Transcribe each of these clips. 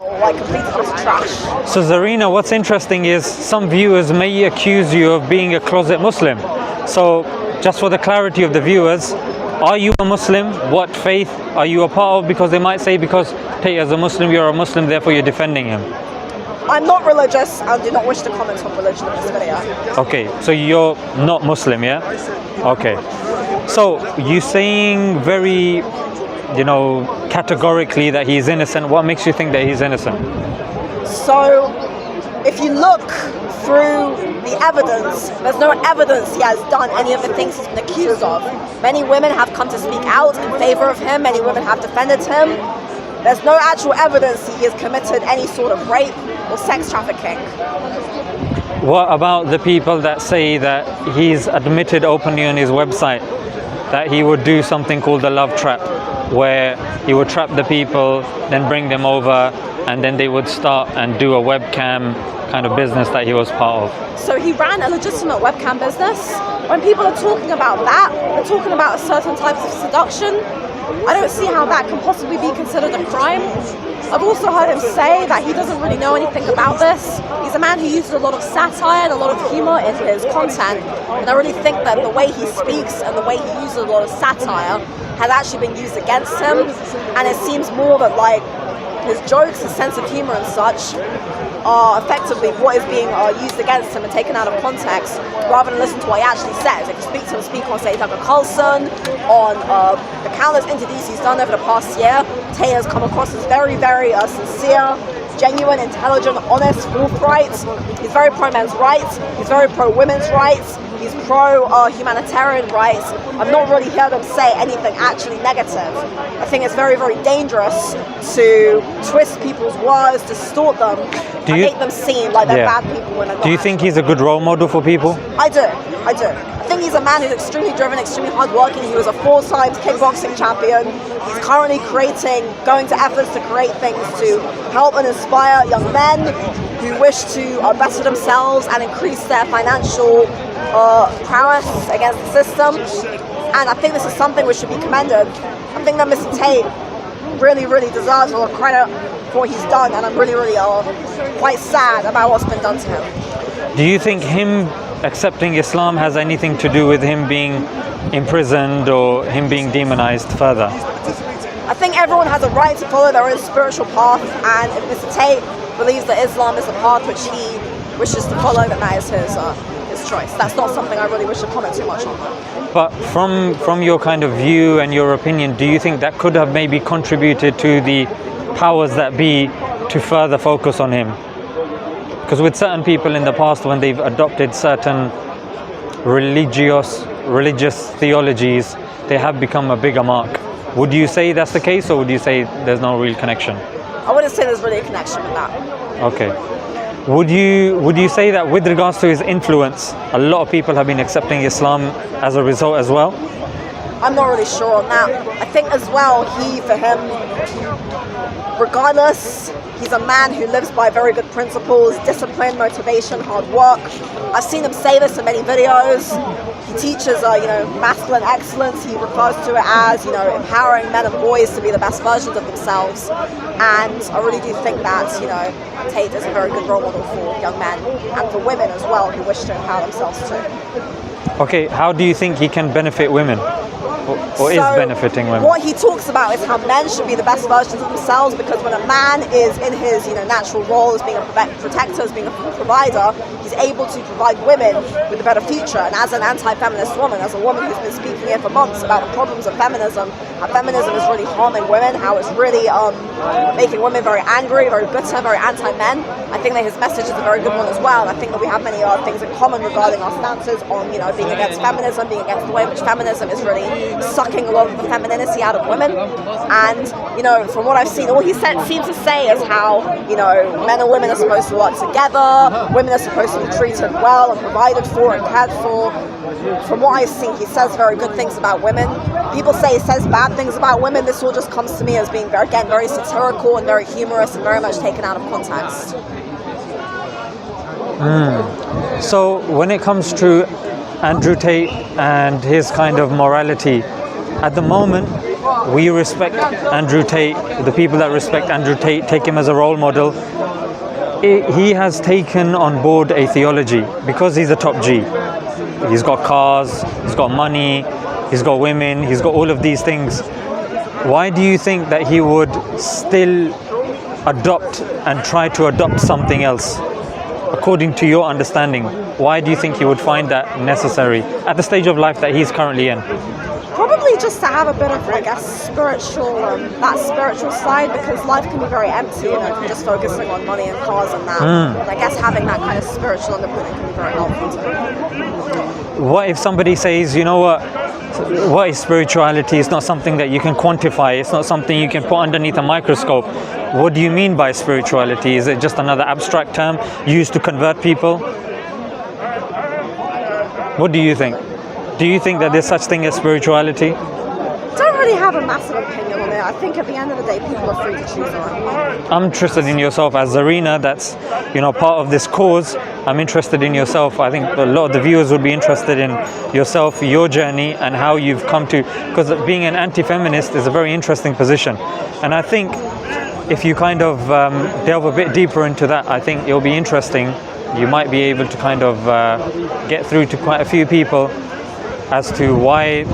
like complete utter trash. So Zarina, what's interesting is some viewers may accuse you of being a closet Muslim. So just for the clarity of the viewers, are you a Muslim? What faith are you a part of? Because they might say because Tate is a Muslim, you're a Muslim, therefore you're defending him. I'm not religious and do not wish to comment on religion in this video. Okay, so you're not Muslim, yeah? Okay. So you saying very, categorically that he's innocent. What makes you think that he's innocent? So if you look through the evidence, there's no evidence he has done any of the things he's been accused of. Many women have come to speak out in favor of him. Many women have defended him. There's no actual evidence he has committed any sort of rape or sex trafficking. What about the people that say that he's admitted openly on his website that he would do something called the love trap, where he would trap the people, then bring them over, and then they would start and do a webcam kind of business that he was part of? So he ran a legitimate webcam business. When people are talking about that, they're talking about a certain type of seduction. I don't see how that can possibly be considered a crime. I've also heard him say that he doesn't really know anything about this. He's a man who uses a lot of satire and a lot of humor in his content, and I really think that the way he speaks and the way he uses a lot of satire has actually been used against him, and it seems more that like his jokes, his sense of humor and such are effectively what is being used against him and taken out of context, rather than listen to what he actually says. If you speak on, say, Tucker Carlson, on the countless interviews he's done over the past year, Tay has come across as very, very sincere, genuine, intelligent, honest, forthright. He's very pro-men's rights, he's very pro-women's rights, he's pro-humanitarian rights. I've not really heard him say anything actually negative. I think it's very, very dangerous to twist people's words, distort them, and make them seem like they're bad people when they're not. Do you think he's a good role model for people? I do. I think he's a man who's extremely driven, extremely hardworking. He was a 4-time kickboxing champion. He's currently going to efforts to create things to help and inspire young men who wish to better themselves and increase their financial prowess against the system. And I think this is something which should be commended. I think that Mr. Tate really, really deserves a lot of credit for what he's done, and I'm really, really quite sad about what's been done to him. Do you think him accepting Islam has anything to do with him being imprisoned or him being demonized further? I think everyone has a right to follow their own spiritual path, and if Mr. Tate believes that Islam is a path which he wishes to follow, then that is his choice. That's not something I really wish to comment too much on. But from your kind of view and your opinion, do you think that could have maybe contributed to the powers that be to further focus on him? Because with certain people in the past, when they've adopted certain religious theologies, they have become a bigger mark. Would you say that's the case, or would you say there's no real connection? I wouldn't say there's really a connection with that. Okay. Would you say that with regards to his influence, a lot of people have been accepting Islam as a result as well? I'm not really sure on that. I think as well, for him, regardless, he's a man who lives by very good principles, discipline, motivation, hard work. I've seen him say this in many videos. He teaches, masculine excellence. He refers to it as, empowering men and boys to be the best versions of themselves. And I really do think that, Tate is a very good role model for young men and for women as well who wish to empower themselves too. Okay, how do you think he can benefit women? Or is benefiting women? What he talks about is how men should be the best versions of themselves, because when a man is in his natural role as being a protector, as being a provider, he's able to provide women with a better future. And as an anti-feminist woman, as a woman who's been speaking here for months about the problems of feminism, how feminism is really harming women, how it's really making women very angry, very bitter, very anti-men, I think that his message is a very good one as well. And I think that we have many things in common regarding our stances on being against feminism, being against the way in which feminism is really sucking a lot of the femininity out of women. And from what I've seen, all he seems to say is how men and women are supposed to work together, women are supposed to be treated well and provided for and cared for. From what I've seen, he says very good things about women. People say he says bad things about women. This all just comes to me as being very satirical and very humorous and very much taken out of context. So when it comes to Andrew Tate and his kind of morality, at the moment we respect Andrew Tate, the people that respect Andrew Tate take him as a role model. He has taken on board a theology because he's a top G. He's got cars, he's got money, he's got women, he's got all of these things. Why do you think that he would still adopt and try to adopt something else? According to your understanding, why do you think he would find that necessary at the stage of life that he's currently in? Probably just to have a bit of, I guess, spiritual, that spiritual side, because life can be very empty, you know, if you're just focusing on money and cars and that. And I guess having that kind of spiritual underpinning can be very helpful too. What if somebody says, you know what is spirituality? It's not something that you can quantify. It's not something you can put underneath a microscope. What do you mean by spirituality? Is it just another abstract term used to convert people? What do you think? Do you think that there's such thing as spirituality? Don't really have a massive opinion on it. I think at the end of the day, people are free to choose their own path. I'm interested in yourself as Zarina. That's, you know, part of this cause. I'm interested in yourself. I think a lot of the viewers would be interested in yourself, your journey, and how you've come to. Because being an anti-feminist is a very interesting position, and I think if you kind of delve a bit deeper into that, I think it'll be interesting. You might be able to kind of get through to quite a few people as to why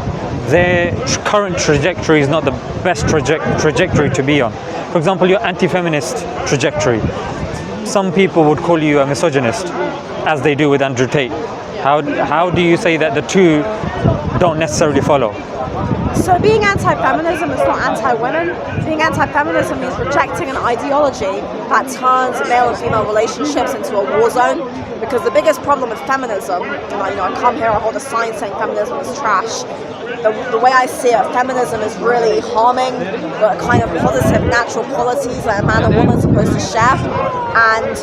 their current trajectory is not the best trajectory to be on. For example, your anti-feminist trajectory. Some people would call you a misogynist, as they do with Andrew Tate. How do you say that the two don't necessarily follow? So being anti-feminism is not anti-women. Being anti-feminism means rejecting an ideology that turns male and female relationships into a war zone. Because the biggest problem with feminism, and I come here, I hold a sign saying feminism is trash. The way I see it, feminism is really harming the kind of positive natural qualities that a man and woman are supposed to share. And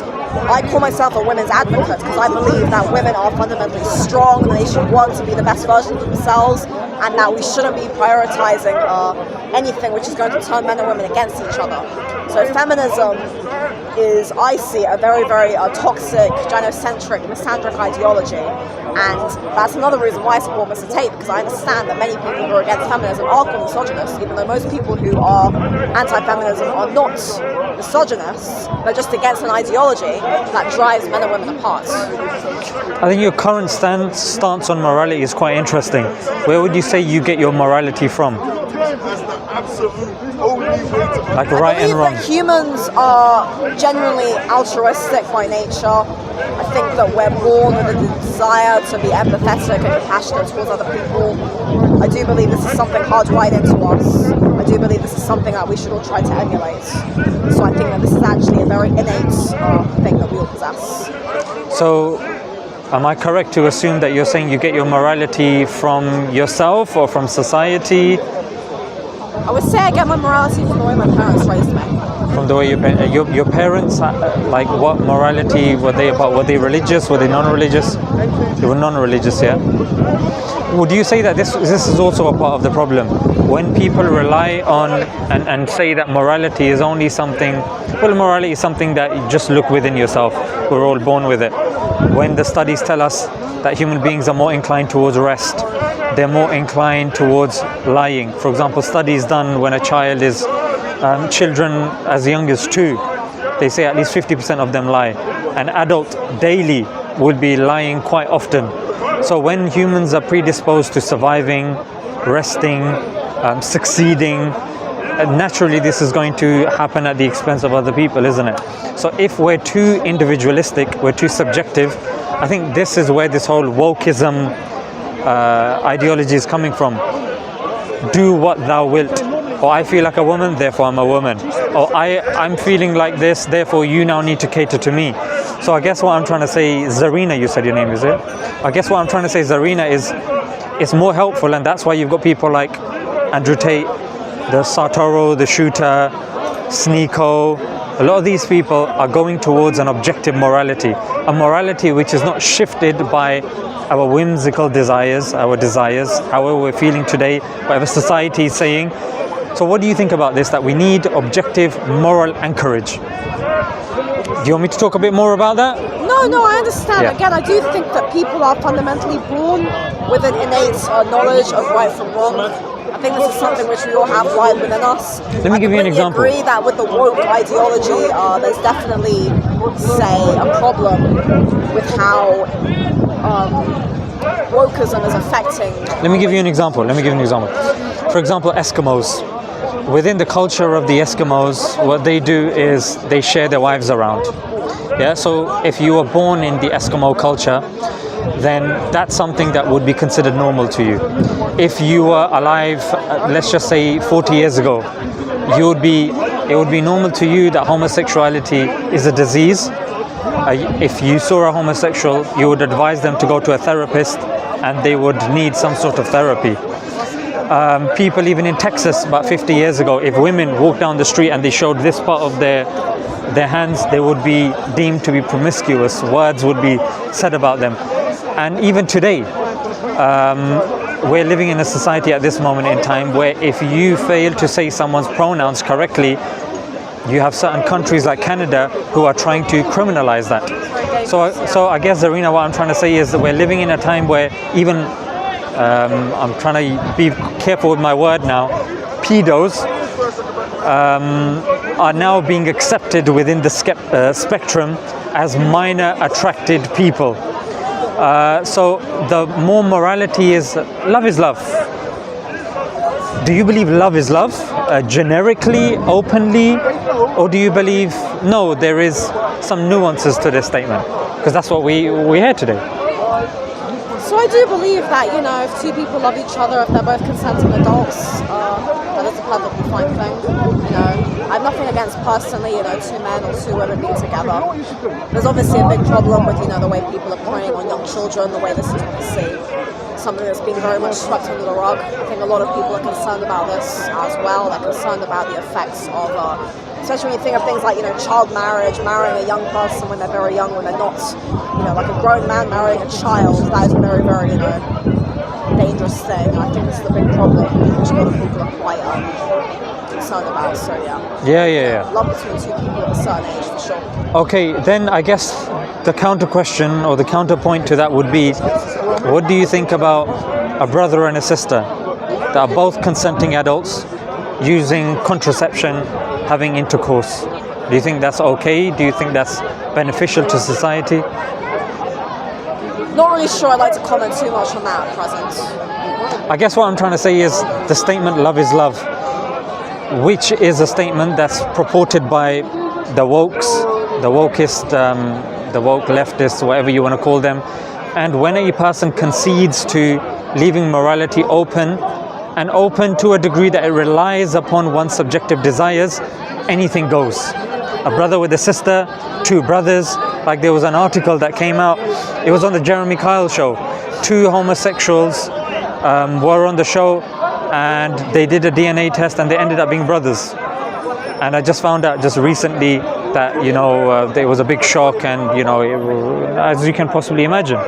I call myself a women's advocate because I believe that women are fundamentally strong and they should want to be the best version of themselves, and that we shouldn't be prioritizing anything which is going to turn men and women against each other. So feminism is, I see, a very, very toxic, gynocentric, misandric ideology. And that's another reason why I support Mr. Tate, because I understand that many people who are against feminism are called misogynists, even though most people who are anti-feminism are not misogynists, they're just against an ideology that drives men and women apart. I think your current stance on morality is quite interesting. Where would you say you get your morality from? Like right and wrong. I believe that humans are generally altruistic by nature. I think that we're born with a desire to be empathetic and compassionate towards other people. I do believe this is something hardwired into us. I do believe this is something that we should all try to emulate. So I think that this is actually a very innate thing that we all possess. So, am I correct to assume that you're saying you get your morality from yourself or from society? I would say I get my morality from the way my parents raised me. From the way your parents, like what morality were they about? Were they religious? Were they non-religious? They were non-religious, yeah. Would you say that this is also a part of the problem? When people rely on and say that morality is only something, well, morality is something that you just look within yourself. We're all born with it. When the studies tell us that human beings are more inclined towards rest, they're more inclined towards lying. For example, studies done when a child is, children as young as 2, they say at least 50% of them lie. An adult daily would be lying quite often. So when humans are predisposed to surviving, resting, succeeding, naturally this is going to happen at the expense of other people, isn't it? So if we're too individualistic, we're too subjective, I think this is where this whole wokeism ideology is coming from. Do what thou wilt. Or I feel like a woman, therefore I'm a woman. Or I'm feeling like this, therefore you now need to cater to me. So I guess what I'm trying to say, Zarina, you said your name, is it? I guess what I'm trying to say, Zarina, is it's more helpful, and that's why you've got people like Andrew Tate, the Sartoro, the Shooter, Sneeko. A lot of these people are going towards an objective morality, a morality which is not shifted by our whimsical desires, however we're feeling today, whatever society is saying. So what do you think about this, that we need objective moral anchorage? Do you want me to talk a bit more about that? No, I understand. Yeah. Again, I do think that people are fundamentally born with an innate knowledge of right from wrong. I think this is something which we all have right within us. Let me give you an example. I agree that with the woke ideology, there's definitely, say, a problem with how wokeism is affecting. Let me give you an example. For example, Eskimos. Within the culture of the Eskimos, what they do is they share their wives around. Yeah, so if you were born in the Eskimo culture, then that's something that would be considered normal to you. If you were alive, let's just say 40 years ago, it would be normal to you that homosexuality is a disease. If you saw a homosexual, you would advise them to go to a therapist, and they would need some sort of therapy. People even in Texas about 50 years ago, if women walked down the street and they showed this part of their hands, they would be deemed to be promiscuous. Words would be said about them. And even today, we're living in a society at this moment in time where if you fail to say someone's pronouns correctly, you have certain countries like Canada who are trying to criminalize that. So I guess, Zarina, what I'm trying to say is that we're living in a time where even, I'm trying to be careful with my word now, pedos are now being accepted within the spectrum as minor attracted people. So the more morality is love is love. Do you believe love is love, generically, openly, or do you believe, no, there is some nuances to this statement? Because that's what we hear today. So I do believe that, you know, if two people love each other, if they're both consenting adults, that is a perfectly fine thing. You know, I have nothing against personally, you know, two men or two women being together. There's obviously a big problem with, you know, the way people are preying on young children, the way this is obviously something that's been very much swept under the rug. I think a lot of people are concerned about this as well. They're concerned about the effects of, especially when you think of things like, you know, child marriage, marrying a young person when they're very young, when they're not, you know, like a grown man marrying a child. That is a very, very, you know, dangerous thing. And I think this is a big problem, which a lot of people are quite concerned about. So yeah. Love between two people at a certain age, for sure. Okay, then I guess the counter question or the counterpoint to that would be, what do you think about a brother and a sister that are both consenting adults using contraception, having intercourse? Do you think that's okay? Do you think that's beneficial to society? Not really sure I'd like to comment too much on that at present. I guess what I'm trying to say is the statement love is love, which is a statement that's purported by the wokist, the woke leftists, whatever you want to call them. And when a person concedes to leaving morality open, and open to a degree that it relies upon one's subjective desires, anything goes. A brother with a sister, two brothers, like there was an article that came out, it was on the Jeremy Kyle show. Two homosexuals were on the show and they did a DNA test and they ended up being brothers. And I just found out just recently that, you know, there was a big shock and, you know, as you can possibly imagine.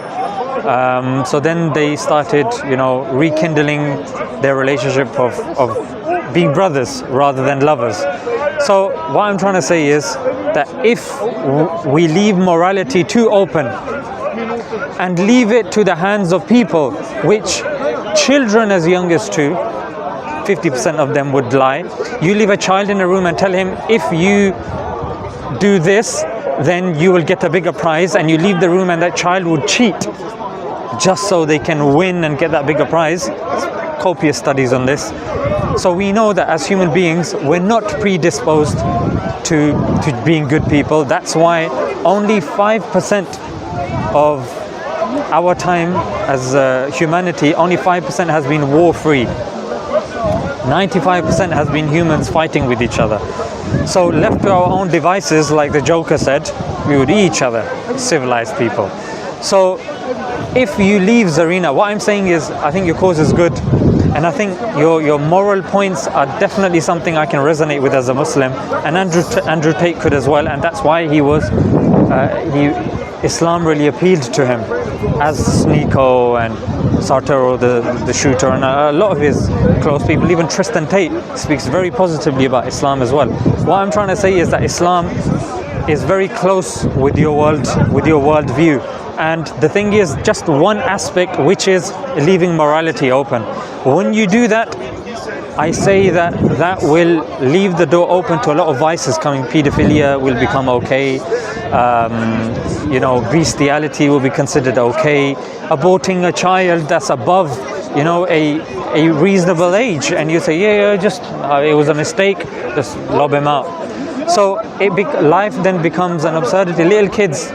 So then they started, you know, rekindling their relationship of being brothers rather than lovers. So what I'm trying to say is that if we leave morality too open and leave it to the hands of people, which children as young as 2, 50% of them would lie. You leave a child in a room and tell him, if you do this, then you will get a bigger prize, and you leave the room and that child would cheat just so they can win and get that bigger prize. Copious studies on this. So we know that as human beings, we're not predisposed to being good people. That's why only 5% of our time as humanity, only 5% has been war-free. 95% has been humans fighting with each other. So left to our own devices, like the Joker said, we would eat each other, civilized people. So if you leave Zarina, what I'm saying is, I think your cause is good, and I think your moral points are definitely something I can resonate with as a Muslim, and Andrew Tate could as well, and that's why Islam really appealed to him, as Nico and Sartero, the shooter, and a lot of his close people. Even Tristan Tate speaks very positively about Islam as well. What I'm trying to say is that Islam is very close with your world view. And the thing is, just one aspect, which is leaving morality open. When you do that, I say that that will leave the door open to a lot of vices coming. Pedophilia will become okay. Bestiality will be considered okay. Aborting a child that's above, a reasonable age, and you say, it was a mistake, just lob him out. So life then becomes an absurdity. Little kids,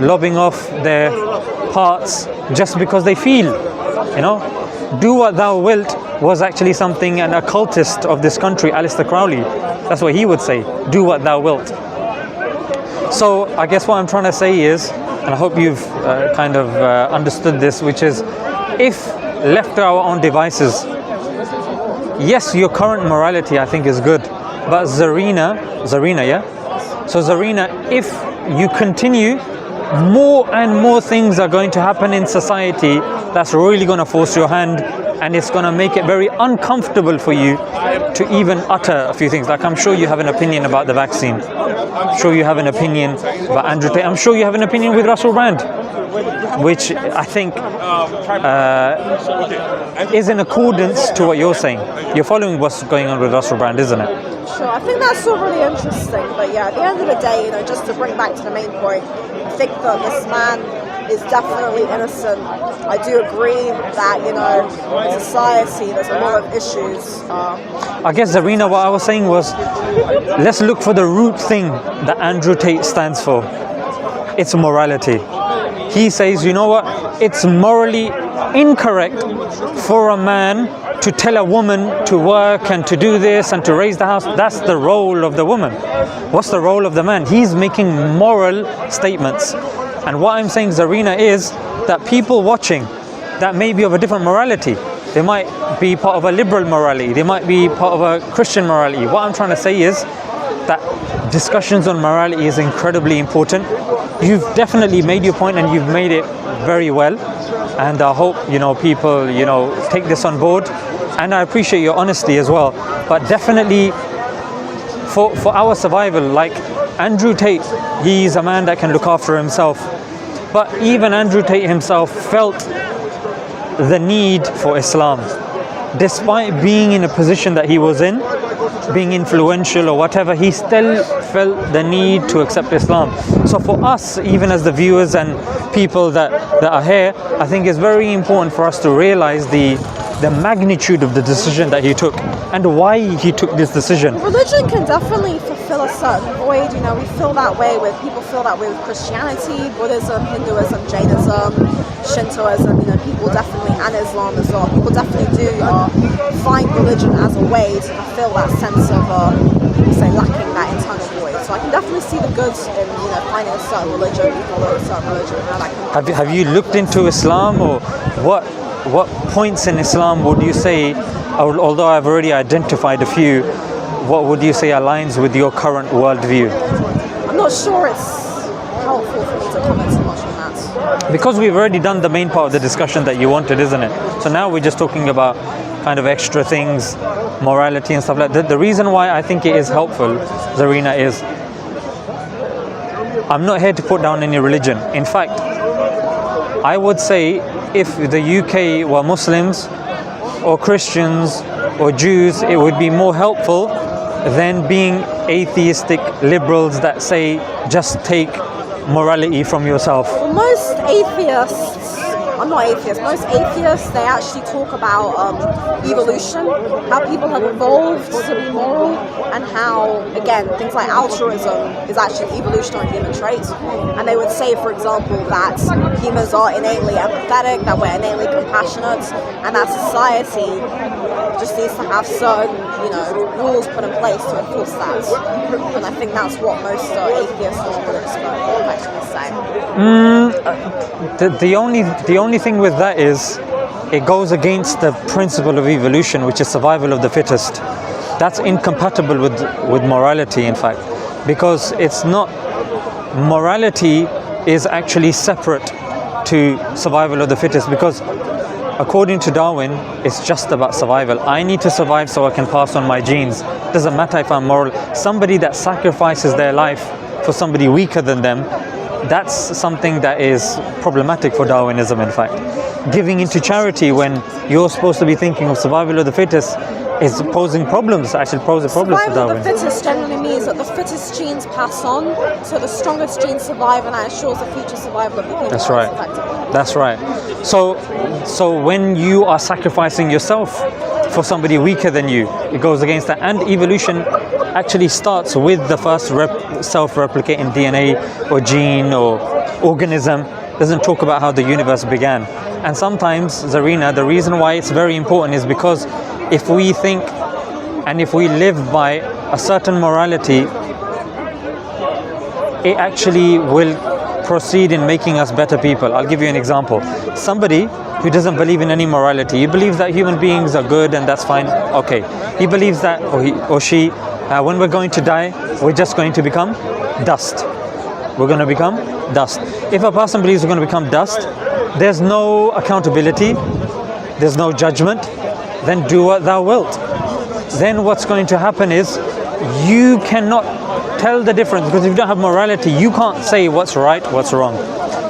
lobbing off their parts just because they feel, do what thou wilt was actually something an occultist of this country, Aleister Crowley, that's what he would say, do what thou wilt. So I guess what I'm trying to say is, and I hope you've understood this, which is, if left to our own devices, yes, your current morality I think is good, but Zarina, yeah? So Zarina, if you continue, more and more things are going to happen in society that's really going to force your hand, and it's going to make it very uncomfortable for you to even utter a few things. Like, I'm sure you have an opinion about the vaccine. I'm sure you have an opinion about Andrew Tate. I'm sure you have an opinion with Russell Brand, which I think is in accordance to what you're saying. You're following what's going on with Russell Brand, isn't it? Sure, I think that's all really interesting. But yeah, at the end of the day, just to bring back to the main point, I think that this man is definitely innocent. I do agree that, in society there's a lot of issues. I guess, Zarina, what I was saying was, let's look for the root thing that Andrew Tate stands for. It's morality. He says, you know what? It's morally incorrect for a man to tell a woman to work and to do this and to raise the house. That's the role of the woman. What's the role of the man? He's making moral statements. And what I'm saying, Zarina, is that people watching that may be of a different morality, they might be part of a liberal morality, they might be part of a Christian morality. What I'm trying to say is that discussions on morality is incredibly important. You've definitely made your point, and you've made it very well. And I hope, people, take this on board. And I appreciate your honesty as well. But definitely for our survival, like Andrew Tate, he's a man that can look after himself. But even Andrew Tate himself felt the need for Islam. Despite being in a position that he was in, being influential or whatever, he still felt the need to accept Islam. So for us, even as the viewers and people that are here, I think it's very important for us to realize the magnitude of the decision that he took and why he took this decision. Religion can definitely fulfill a certain void. We feel that way with Christianity, Buddhism, Hinduism, Jainism, Shintoism. People definitely, and Islam as well. People definitely do find religion as a way to fulfill that sense of, lacking that internal void. So I can definitely see the goods in finding a certain religion, follow a certain religion, and how that can. Have you looked into Islam, or what points in Islam would you say, although I've already identified a few, what would you say aligns with your current worldview? I'm not sure it's helpful for me to comment too much on that. Because we've already done the main part of the discussion that you wanted, isn't it? So now we're just talking about kind of extra things, morality and stuff like that. The reason why I think it is helpful, Zarina, is I'm not here to put down any religion. In fact, I would say if the UK were Muslims or Christians or Jews, it would be more helpful than being atheistic liberals that say just take morality from yourself. Well, most atheists, they actually talk about evolution, how people have evolved to be moral, and how, again, things like altruism is actually an evolutionary human trait. And they would say, for example, that humans are innately empathetic, that we're innately compassionate, and that society just needs to have certain, rules put in place to enforce that. And I think that's what most atheists or religious people actually say. The only thing with that is it goes against the principle of evolution, which is survival of the fittest. That's incompatible with morality, in fact, because it's not, morality is actually separate to survival of the fittest, because according to Darwin, it's just about survival. I need to survive so I can pass on my genes. Doesn't matter if I'm moral. Somebody that sacrifices their life for somebody weaker than them, that's something that is problematic for Darwinism, in fact. Giving into charity when you're supposed to be thinking of survival of the fittest is posing problems, actually poses problems to Survival Darwin. of the fittest generally means that the fittest genes pass on, so the strongest genes survive, and that ensures the future survival of the human That's race, right. effectively. That's right. So when you are sacrificing yourself for somebody weaker than you, it goes against that. And evolution actually starts with the first self-replicating DNA or gene or organism. Doesn't talk about how the universe began. And sometimes, Zarina, the reason why it's very important is because if we think and if we live by a certain morality, it actually will proceed in making us better people. I'll give you an example. Somebody who doesn't believe in any morality, he believes that human beings are good and that's fine. Okay. He believes that, or he or she, when we're going to die, we're just going to become dust. We're going to become dust. If a person believes we're going to become dust, there's no accountability, there's no judgment, then do what thou wilt. Then what's going to happen is you cannot tell the difference, because if you don't have morality, you can't say what's right, what's wrong.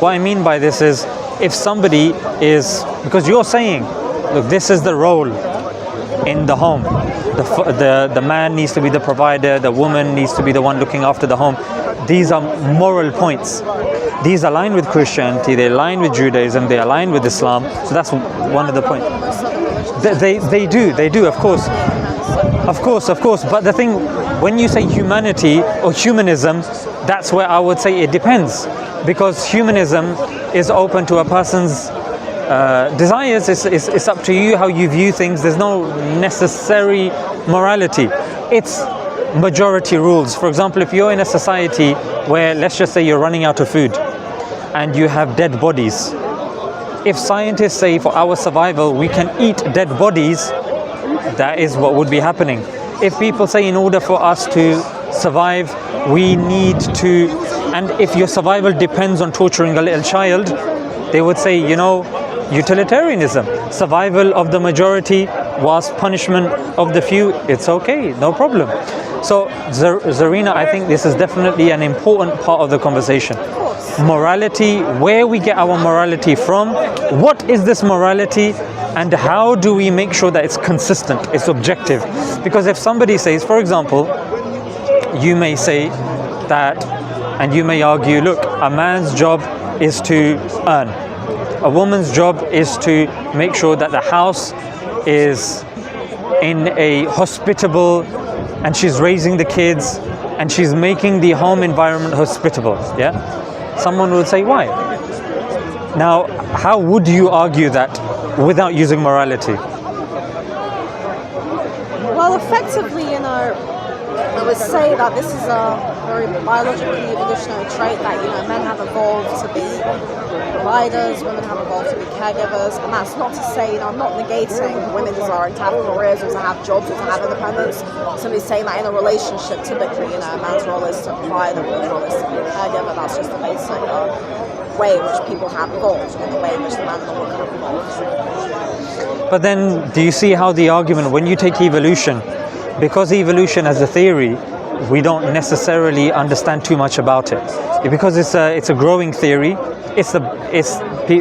What I mean by this is, if somebody is, because you're saying, look, this is the role in the home. The man needs to be the provider, the woman needs to be the one looking after the home. These are moral points. These align with Christianity, they align with Judaism, they align with Islam. So that's one of the points. They do, of course. Of course. But the thing, when you say humanity or humanism, that's where I would say it depends. Because humanism is open to a person's desires. It's up to you how you view things. There's no necessary morality. It's majority rules. For example, if you're in a society where, let's just say, you're running out of food and you have dead bodies, if scientists say for our survival we can eat dead bodies, that is what would be happening. If people say in order for us to survive we need to, and if your survival depends on torturing a little child, they would say, utilitarianism, survival of the majority whilst punishment of the few, it's okay, no problem. So Zarina, I think this is definitely an important part of the conversation. Morality, where we get our morality from, what is this morality, and how do we make sure that it's consistent, it's objective. Because if somebody says, for example, you may say that, and you may argue, look, a man's job is to earn, a woman's job is to make sure that the house is in a hospitable, and she's raising the kids and she's making the home environment hospitable. Yeah, someone would say, why? Now, how would you argue that without using morality? Well, effectively, I would say that this is a very biologically evolutionary trait that, men have evolved to be providers, women have evolved to be caregivers, and that's not to say, I'm not negating women's desire to have careers or to have jobs or to have independence. Somebody's saying that in a relationship, typically, a man's role is to provide, a woman's role is to be a caregiver. That's just the basic way in which people have evolved, and the way in which the man and the woman have evolved. But then, do you see how the argument, when you take evolution, because evolution as a theory, we don't necessarily understand too much about it. Because it's a growing theory,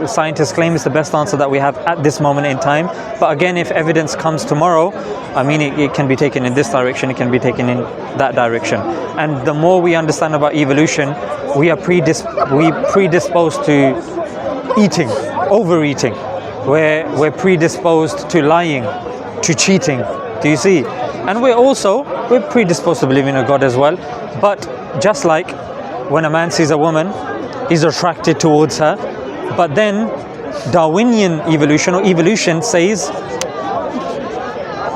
scientists claim it's the best answer that we have at this moment in time. But again, if evidence comes tomorrow, it can be taken in this direction, it can be taken in that direction. And the more we understand about evolution, we are predisposed to eating, overeating. We're predisposed to lying, to cheating. Do you see? And we're predisposed to believe in a God as well. But just like when a man sees a woman, he's attracted towards her. But then Darwinian evolution or evolution says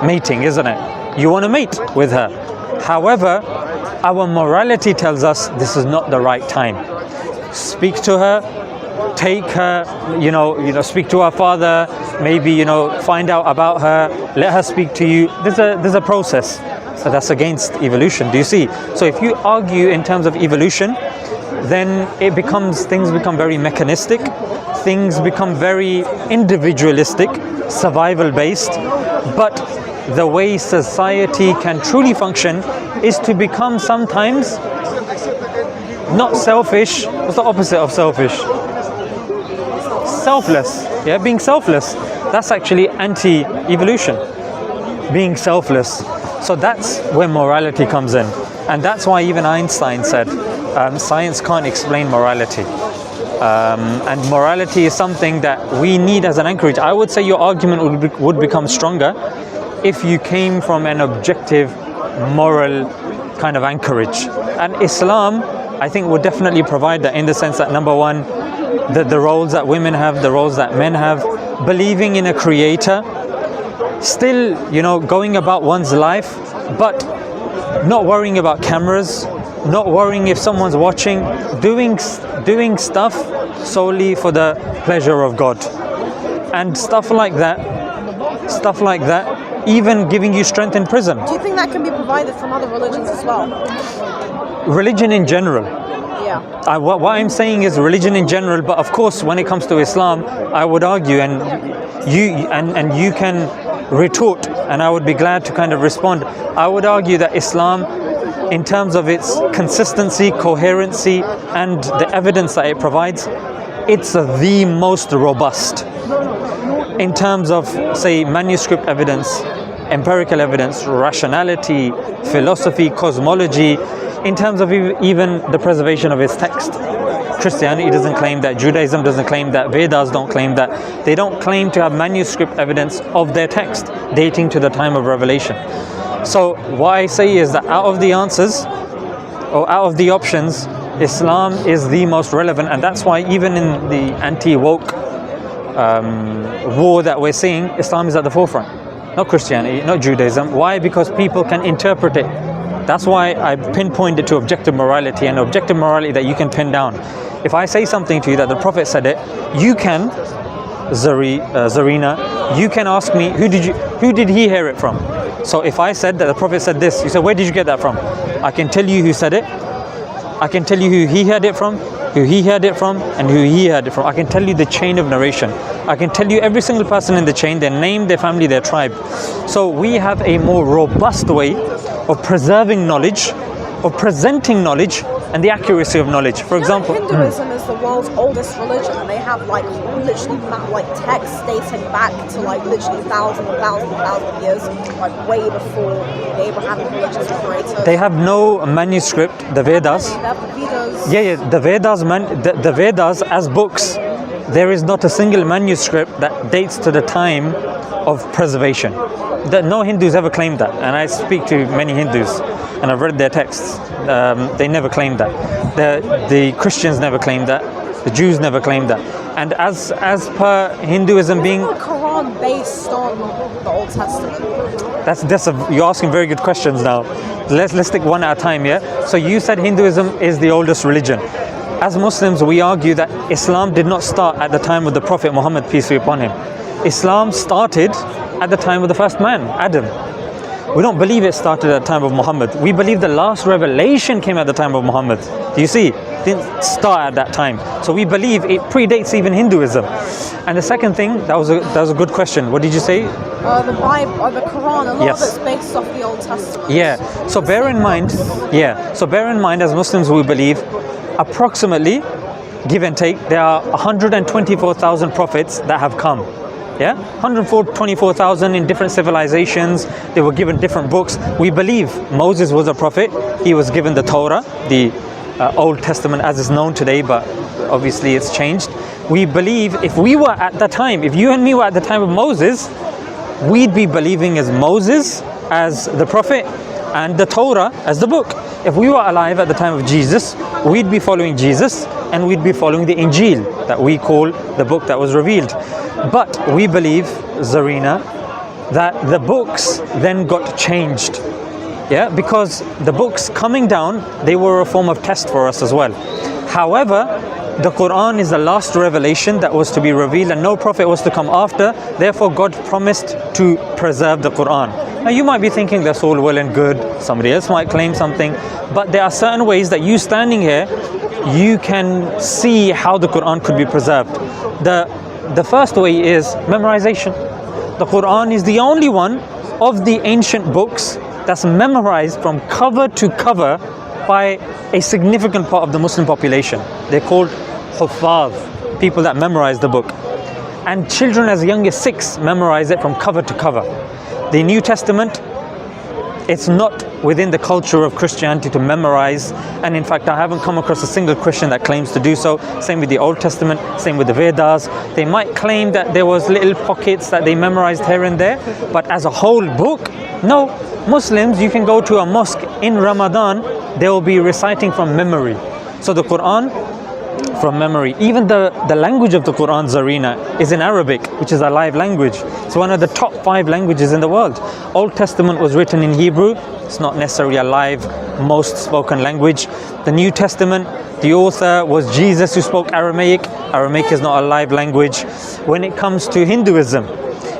mating, isn't it? You want to mate with her. However, our morality tells us this is not the right time. Speak to her, take her, speak to her father, maybe, find out about her, let her speak to you. There's a process. So that's against evolution. Do you see? So if you argue in terms of evolution, then things become very mechanistic, things become very individualistic, survival based. But the way society can truly function is to become sometimes not selfish. What's the opposite of selfish? Selfless. Yeah, being selfless. That's actually anti-evolution. Being selfless. So that's where morality comes in. And that's why even Einstein said, science can't explain morality. And morality is something that we need as an anchorage. I would say your argument would become stronger if you came from an objective, moral kind of anchorage. And Islam, I think, would definitely provide that, in the sense that, number one, the roles that women have, the roles that men have, believing in a creator, still, going about one's life, but not worrying about cameras, not worrying if someone's watching, doing stuff solely for the pleasure of God. And stuff like that, even giving you strength in prison. Do you think that can be provided from other religions as well? Religion in general. Yeah. What I'm saying is religion in general, but of course when it comes to Islam, I would argue, and you can retort, and I would be glad to kind of respond. I would argue that Islam, in terms of its consistency, coherency, and the evidence that it provides, it's the most robust. In terms of, say, manuscript evidence, empirical evidence, rationality, philosophy, cosmology, in terms of even the preservation of its text. Christianity doesn't claim that, Judaism doesn't claim that, Vedas don't claim that. They don't claim to have manuscript evidence of their text dating to the time of revelation. So what I say is that out of the answers, or out of the options, Islam is the most relevant, and that's why even in the anti-woke war that we're seeing, Islam is at the forefront. Not Christianity, not Judaism. Why? Because people can interpret it. That's why I pinpointed to objective morality, and objective morality that you can pin down. If I say something to you that the Prophet said it, you can, Zarina, you can ask me, who did he hear it from? So if I said that the Prophet said this, you said, where did you get that from? I can tell you who said it. I can tell you who he heard it from, who he heard it from, and who he heard it from. I can tell you the chain of narration. I can tell you every single person in the chain, their name, their family, their tribe. So we have a more robust way of preserving knowledge, of presenting knowledge, and the accuracy of knowledge. For example, Hinduism is the world's oldest religion, and they have literally texts dating back to literally thousands and thousands and thousands of years, way before the Abrahamic religions were created. They have no manuscript, the Vedas. They have the Vedas. Yeah, the Vedas, the Vedas as books, there is not a single manuscript that dates to the time of preservation. No Hindus ever claimed that, and I speak to many Hindus, and I've read their texts. They never claimed that. The Christians never claimed that. The Jews never claimed that. And as per Hinduism being, the Quran based on the Old Testament? You're asking very good questions now. Let's take one at a time, yeah? So you said Hinduism is the oldest religion. As Muslims, we argue that Islam did not start at the time of the Prophet Muhammad, peace be upon him. Islam started at the time of the first man, Adam. We don't believe it started at the time of Muhammad. We believe the last revelation came at the time of Muhammad. Do you see? It didn't start at that time. So we believe it predates even Hinduism. And the second thing, that was a good question. What did you say? The Bible, or the Quran, a lot Yes. of it's based off the Old Testament. Yeah. So bear in mind, as Muslims, we believe approximately, give and take, there are 124,000 prophets that have come. Yeah, 124,000 in different civilizations. They were given different books. We believe Moses was a prophet. He was given the Torah, the Old Testament as is known today, but obviously it's changed. We believe if we were at the time, if you and me were at the time of Moses, we'd be believing as Moses as the prophet and the Torah as the book. If we were alive at the time of Jesus, we'd be following Jesus, and we'd be following the Injil that we call the book that was revealed. But we believe, Zarina, that the books then got changed. Yeah, because the books coming down, they were a form of test for us as well. However, the Quran is the last revelation that was to be revealed, and no prophet was to come after. Therefore, God promised to preserve the Quran. Now, you might be thinking that's all well and good. Somebody else might claim something. But there are certain ways that you standing here, you can see how the Quran could be preserved. The first way is memorization. The Quran is the only one of the ancient books that's memorized from cover to cover by a significant part of the Muslim population. They're called huffaz, people that memorize the book. And children as young as 6 memorize it from cover to cover. The New Testament, it's not within the culture of Christianity to memorize, and in fact I haven't come across a single Christian that claims to do so. Same with the Old Testament, same with the Vedas. They might claim that there was little pockets that they memorized here and there, but as a whole book, no. Muslims, you can go to a mosque in Ramadan, they will be reciting from memory. So the Quran, from memory. Even the language of the Quran, Zarina, is in Arabic, which is a live language. It's one of the top 5 languages in the world. Old Testament was written in Hebrew. It's not necessarily a live, most spoken language. The New Testament, the author was Jesus, who spoke Aramaic. Aramaic is not a live language. When it comes to Hinduism,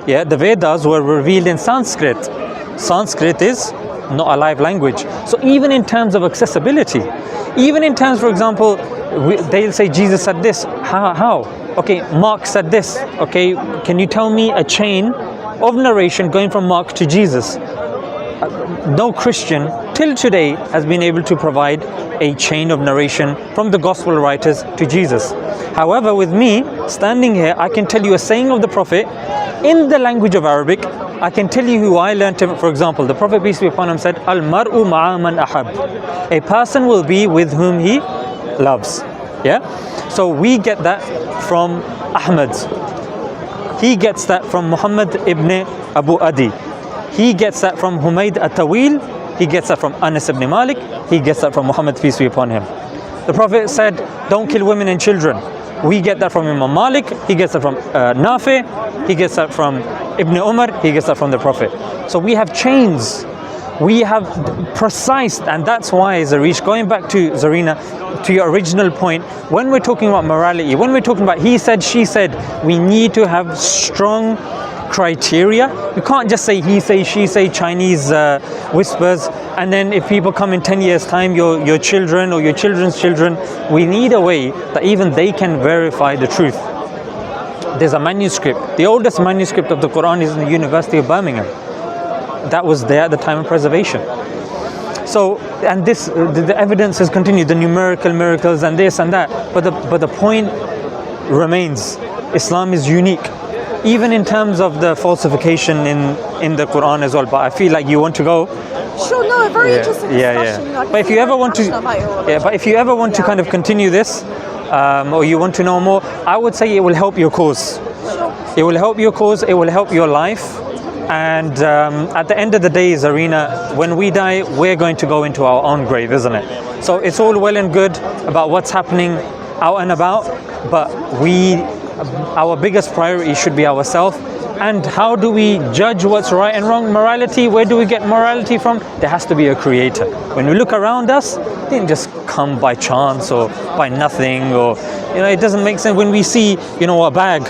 the Vedas were revealed in Sanskrit. Sanskrit is not a live language. So even in terms of accessibility, even in terms, for example, they'll say Jesus said this. How? Okay, Mark said this. Okay, can you tell me a chain of narration going from Mark to Jesus? No Christian till today has been able to provide a chain of narration from the gospel writers to Jesus. However, with me standing here, I can tell you a saying of the Prophet in the language of Arabic. I can tell you who I learned it. For example, the Prophet, peace be upon him, said, Al-mar'u ma'a man ahab. A person will be with whom he loves. So we get that from Ahmad. He gets that from Muhammad ibn Abu Adi. He gets that from Humayd at-Tawil. He gets that from Anas ibn Malik. He gets that from Muhammad, peace be upon him. The Prophet said, don't kill women and children. We get that from Imam Malik. He gets that from Nafi. He gets that from Ibn Umar. He gets that from the Prophet. So we have chains. We have precise, and that's why, Zarish, going back to Zarina, to your original point, when we're talking about morality, when we're talking about he said, she said, we need to have strong criteria. You can't just say he say, she say, Chinese whispers, and then if people come in 10 years time, your children or your children's children, we need a way that even they can verify the truth. There's a manuscript. The oldest manuscript of the Quran is in the University of Birmingham. That was there at the time of preservation. So, and this, the evidence has continued, the numerical miracles and this and that. But the point remains, Islam is unique, even in terms of the falsification in the Quran as well. But I feel like you want to go. Sure, no, a very interesting discussion. You know, but if you ever want to, kind of continue this, or you want to know more, I would say it will help your cause. Sure. It will help your cause. It will help your life. And at the end of the day, Zarina, when we die, we're going to go into our own grave, isn't it? So it's all well and good about what's happening out and about, but our biggest priority should be ourselves. And how do we judge what's right and wrong? Morality, where do we get morality from? There has to be a creator. When we look around us, it didn't just come by chance or by nothing, or it doesn't make sense. When we see, a bag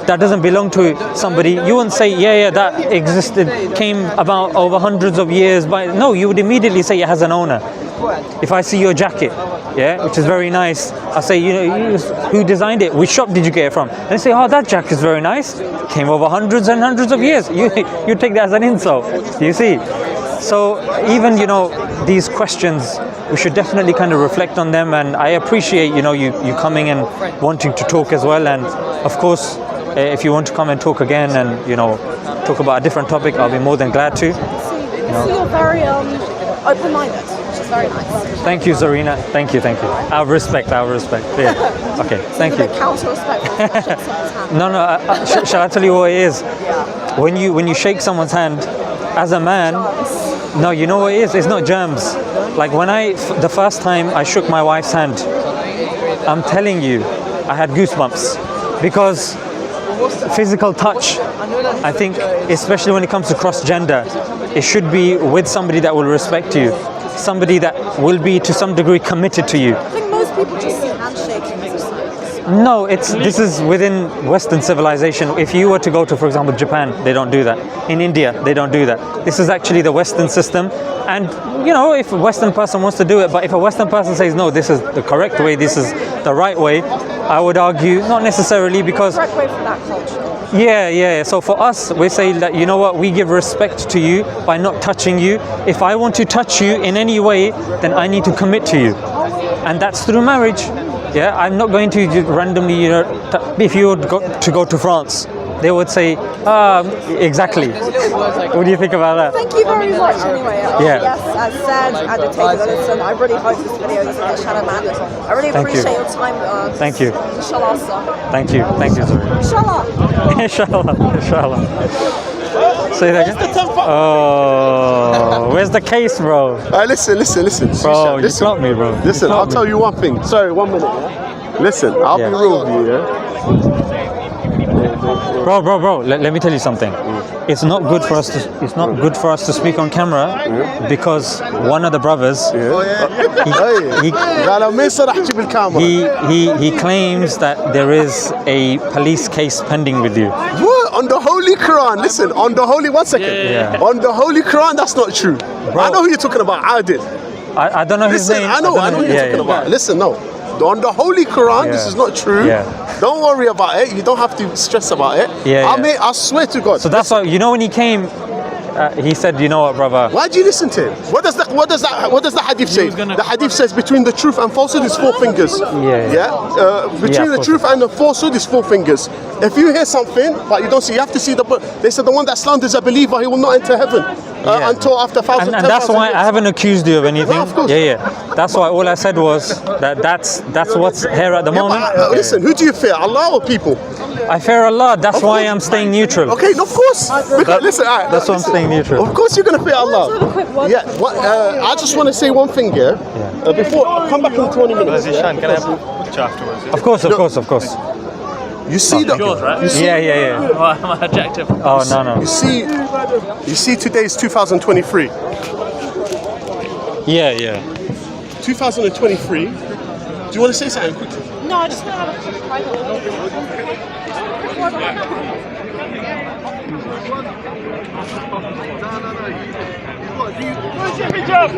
that doesn't belong to somebody, you wouldn't say, that existed, came about over hundreds of years. No, you would immediately say it has an owner. If I see your jacket, which is very nice, I say, who designed it? Which shop did you get it from? And they say, oh, that jacket is very nice. Came over hundreds and hundreds of years. You take that as an insult. You see? So even, these questions, we should definitely kind of reflect on them. And I appreciate, you coming and wanting to talk as well. And of course, if you want to come and talk again and, talk about a different topic, I'll be more than glad to. You're very open-minded, which is very nice. Thank you, Zarina. Thank you. Our respect. Yeah. Okay, thank you. Counter-respect. No. Shall I tell you what it is? When you shake someone's hand, as a man, no, you know what it is? It's not germs. Like when the first time I shook my wife's hand, I'm telling you, I had goosebumps, because physical touch, I think, especially when it comes to cross-gender, it should be with somebody that will respect you, somebody that will be to some degree committed to you. I think most people just see handshaking as a sign. No, this is within Western civilization. If you were to go to, for example, Japan, they don't do that. In India, they don't do that. This is actually the Western system. And, if a Western person wants to do it, but if a Western person says, no, this is the correct way, this is the right way, I would argue not necessarily, because Break away from that culture. yeah. So for us, we say that, you know what, we give respect to you by not touching you. If I want to touch you in any way, then I need to commit to you, and that's through marriage. Yeah, I'm not going to just randomly, you know, if you would go to France, they would say, exactly. What do you think about that? Thank you very much anyway. Yeah. Yes, as said, and to take a listen. I really hope this video doesn't get shadow banned. I really Thank you. appreciate your time. Thank you. Inshallah, sir. Thank you, Zoe. Inshallah. Inshallah. Say that again? Oh, where's the case, bro? Listen. Bro, you clocked me, bro. Listen, I'll tell you one thing. Sorry, 1 minute. Yeah? Listen, I'll be real with you, yeah? Bro, let me tell you something. It's not good for us to speak on camera, because one of the brothers he claims that there is a police case pending with you. What? On the Holy Quran? Listen, on the Holy... One second. Yeah. On the Holy Quran, that's not true. Bro. I know who you're talking about. I did. I don't know his Listen, name. I know who you're talking about. Listen, no. On the Holy Quran, this is not true. Yeah. Don't worry about it. You don't have to stress about it. I swear to God. So that's why, you know, when he came, he said, you know what, brother? Why do you listen to him? What does the hadith say? The hadith says between the truth and falsehood is 4 fingers. Between the truth and the falsehood is 4 fingers. If you hear something but you don't see, you have to see the book. They said the one that slanders a believer, he will not enter heaven until after 1,000. And that's why I haven't accused you of anything. No, of course. That's why all I said was that's what's here at the moment. But, listen, who do you fear, Allah or people? I fear Allah. That's why I'm staying neutral. Okay, of course. Because, listen, that's why I'm staying neutral. Of course you're going to fear Allah. Let's have a quick word. I just want to say one thing here. Before, come back in 20 minutes. Can I have a picture afterwards? Of course. You see the... Yours, right? Yeah. My adjective. Oh, no. You see today is 2023. Yeah. 2023. Do you want to say something quickly? No, I just want to have a quick private Where's your hijab?